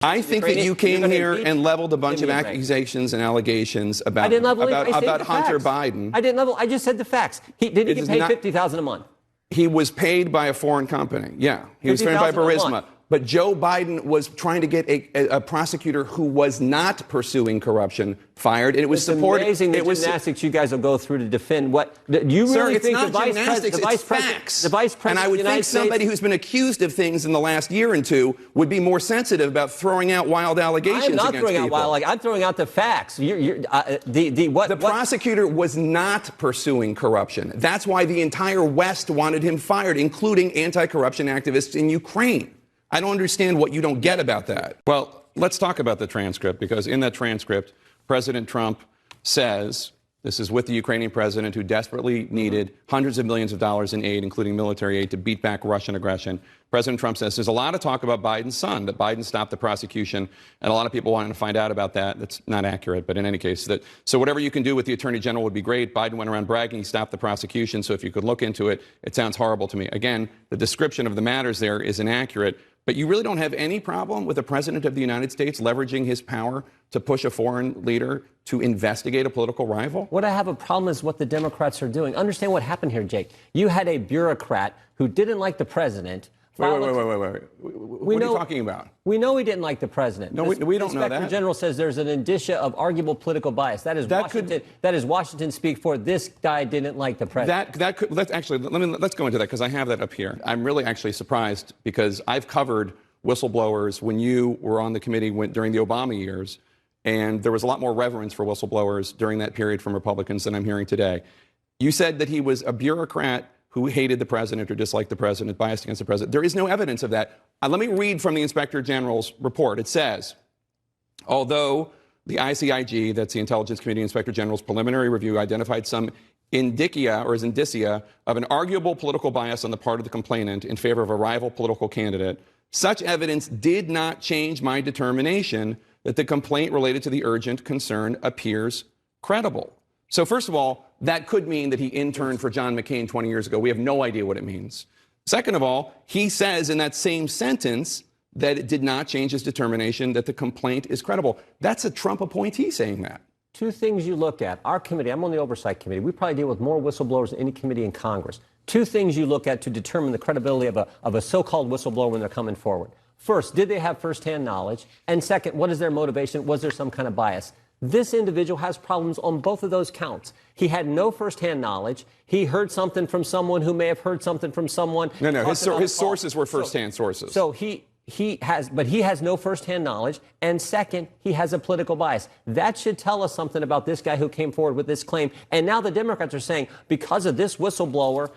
I think that you came here and leveled a bunch of accusations and allegations about Hunter Biden. I didn't level. I just said the facts. Did he get paid $50,000 a month? He was paid by a foreign company. Yeah, he was paid by Burisma. But Joe Biden was trying to get a prosecutor who was not pursuing corruption fired, and it was supported. It's amazing the gymnastics you guys will go through to defend what you really think the vice president, the vice president, and I would think somebody who's been accused of things in the last year or two would be more sensitive about throwing out wild allegations against people. I'm not throwing out wild. I'm throwing out the facts. The prosecutor was not pursuing corruption. That's why the entire West wanted him fired, including anti-corruption activists in Ukraine. I don't understand what you don't get about that. Well, let's talk about the transcript, because in that transcript, President Trump says, this is with the Ukrainian president who desperately needed hundreds of millions of dollars in aid, including military aid, to beat back Russian aggression. President Trump says there's a lot of talk about Biden's son, that Biden stopped the prosecution, and a lot of people wanting to find out about that. That's not accurate, but in any case, so whatever you can do with the attorney general would be great. Biden went around bragging he stopped the prosecution, so if you could look into it, it sounds horrible to me. Again, the description of the matters there is inaccurate. But you really don't have any problem with the president of the United States leveraging his power to push a foreign leader to investigate a political rival? What I have a problem is what the Democrats are doing. Understand what happened here, Jake. You had a bureaucrat who didn't like the president. Wait. What are you talking about? We know he didn't like the president. No, we don't know that. The Inspector General says there's an indicia of arguable political bias. That is Washington speak for this guy didn't like the president. Let's go into that, because I have that up here. I'm really actually surprised, because I've covered whistleblowers when you were on the committee during the Obama years, and there was a lot more reverence for whistleblowers during that period from Republicans than I'm hearing today. You said that he was a bureaucrat who hated the president or disliked the president, biased against the president. There is no evidence of that. Let me read from the Inspector General's report. It says, although the ICIG, that's the Intelligence Committee Inspector General's preliminary review, identified some indicia of an arguable political bias on the part of the complainant in favor of a rival political candidate, such evidence did not change my determination that the complaint related to the urgent concern appears credible. So first of all, that could mean that he interned for John McCain 20 years ago. We have no idea what it means. Second of all, he says in that same sentence that it did not change his determination that the complaint is credible. That's a Trump appointee saying that. Two things you look at. Our committee, I'm on the Oversight Committee. We probably deal with more whistleblowers than any committee in Congress. Two things you look at to determine the credibility of a so-called whistleblower when they're coming forward. First, did they have firsthand knowledge? And second, what is their motivation? Was there some kind of bias? This individual has problems on both of those counts. He had no firsthand knowledge. He heard something from someone who may have heard something from someone. No, his sources were firsthand sources. So he has no firsthand knowledge. And second, he has a political bias. That should tell us something about this guy who came forward with this claim. And now the Democrats are saying, because of this whistleblower,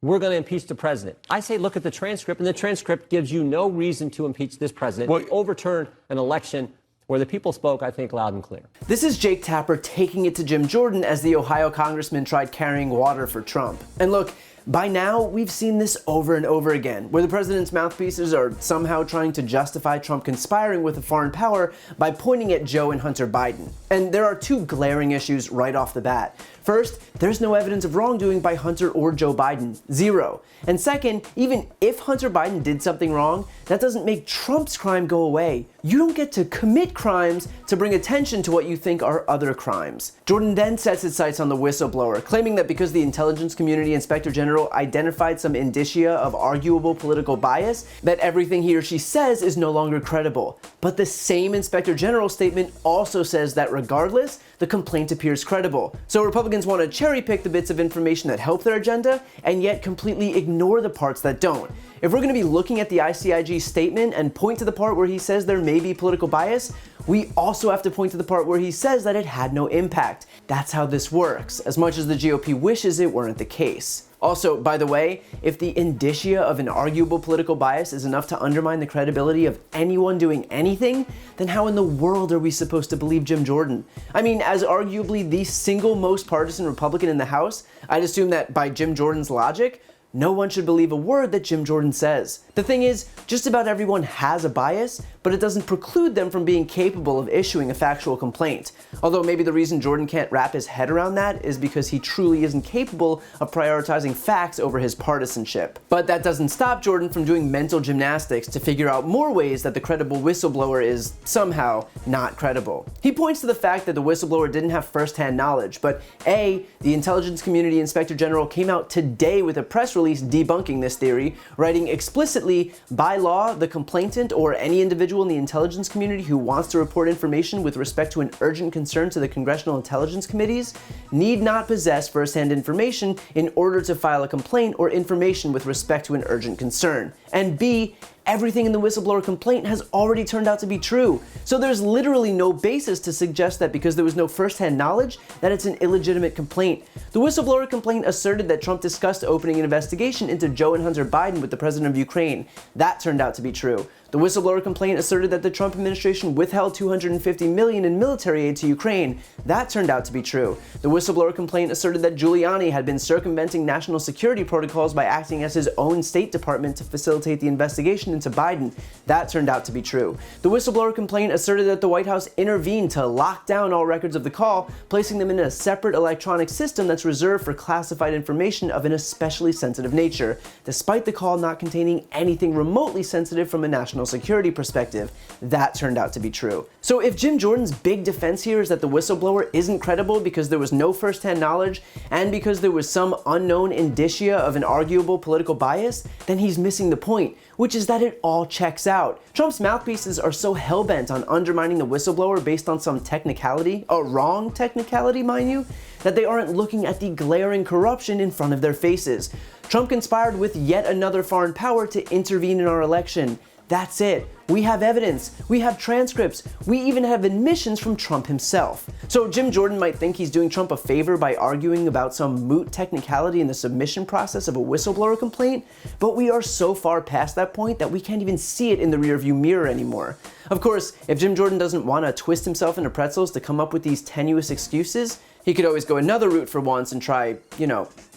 we're going to impeach the president. I say look at the transcript, and the transcript gives you no reason to impeach this president, overturn an election where the people spoke, I think, loud and clear. This is Jake Tapper taking it to Jim Jordan as the Ohio congressman tried carrying water for Trump. And look, by now, we've seen this over and over again, where the president's mouthpieces are somehow trying to justify Trump conspiring with a foreign power by pointing at Joe and Hunter Biden. And there are two glaring issues right off the bat. First, there's no evidence of wrongdoing by Hunter or Joe Biden. Zero. And second, even if Hunter Biden did something wrong, that doesn't make Trump's crime go away. You don't get to commit crimes to bring attention to what you think are other crimes. Jordan then sets his sights on the whistleblower, claiming that because the intelligence community inspector general identified some indicia of arguable political bias, that everything he or she says is no longer credible. But the same inspector general statement also says that regardless, the complaint appears credible. So Republicans want to cherry pick the bits of information that help their agenda and yet completely ignore the parts that don't. If we're going to be looking at the ICIG statement and point to the part where he says there may be political bias, we also have to point to the part where he says that it had no impact. That's how this works, as much as the GOP wishes it weren't the case. Also, by the way, if the indicia of an arguable political bias is enough to undermine the credibility of anyone doing anything, then how in the world are we supposed to believe Jim Jordan? I mean, as arguably the single most partisan Republican in the House, I'd assume that by Jim Jordan's logic, no one should believe a word that Jim Jordan says. The thing is, just about everyone has a bias, but it doesn't preclude them from being capable of issuing a factual complaint. Although maybe the reason Jordan can't wrap his head around that is because he truly isn't capable of prioritizing facts over his partisanship. But that doesn't stop Jordan from doing mental gymnastics to figure out more ways that the credible whistleblower is somehow not credible. He points to the fact that the whistleblower didn't have first-hand knowledge, but A, the Intelligence Community Inspector General came out today with a press release debunking this theory, writing explicitly, by law, the complainant or any individual in the intelligence community who wants to report information with respect to an urgent concern to the Congressional Intelligence Committees need not possess first-hand information in order to file a complaint or information with respect to an urgent concern. And B, everything in the whistleblower complaint has already turned out to be true. So there's literally no basis to suggest that because there was no first-hand knowledge, that it's an illegitimate complaint. The whistleblower complaint asserted that Trump discussed opening an investigation into Joe and Hunter Biden with the president of Ukraine. That turned out to be true. The whistleblower complaint asserted that the Trump administration withheld $250 million in military aid to Ukraine. That turned out to be true. The whistleblower complaint asserted that Giuliani had been circumventing national security protocols by acting as his own State Department to facilitate the investigation into Biden. That turned out to be true. The whistleblower complaint asserted that the White House intervened to lock down all records of the call, placing them in a separate electronic system that's reserved for classified information of an especially sensitive nature, despite the call not containing anything remotely sensitive from a national security perspective. That turned out to be true. So if Jim Jordan's big defense here is that the whistleblower isn't credible because there was no first-hand knowledge and because there was some unknown indicia of an arguable political bias, then he's missing the point, which is that it all checks out. Trump's mouthpieces are so hell-bent on undermining the whistleblower based on some technicality, a wrong technicality, mind you, that they aren't looking at the glaring corruption in front of their faces. Trump conspired with yet another foreign power to intervene in our election. That's it. We have evidence, we have transcripts, we even have admissions from Trump himself. So Jim Jordan might think he's doing Trump a favor by arguing about some moot technicality in the submission process of a whistleblower complaint, but we are so far past that point that we can't even see it in the rearview mirror anymore. Of course, if Jim Jordan doesn't want to twist himself into pretzels to come up with these tenuous excuses, he could always go another route for once and try,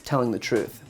telling the truth.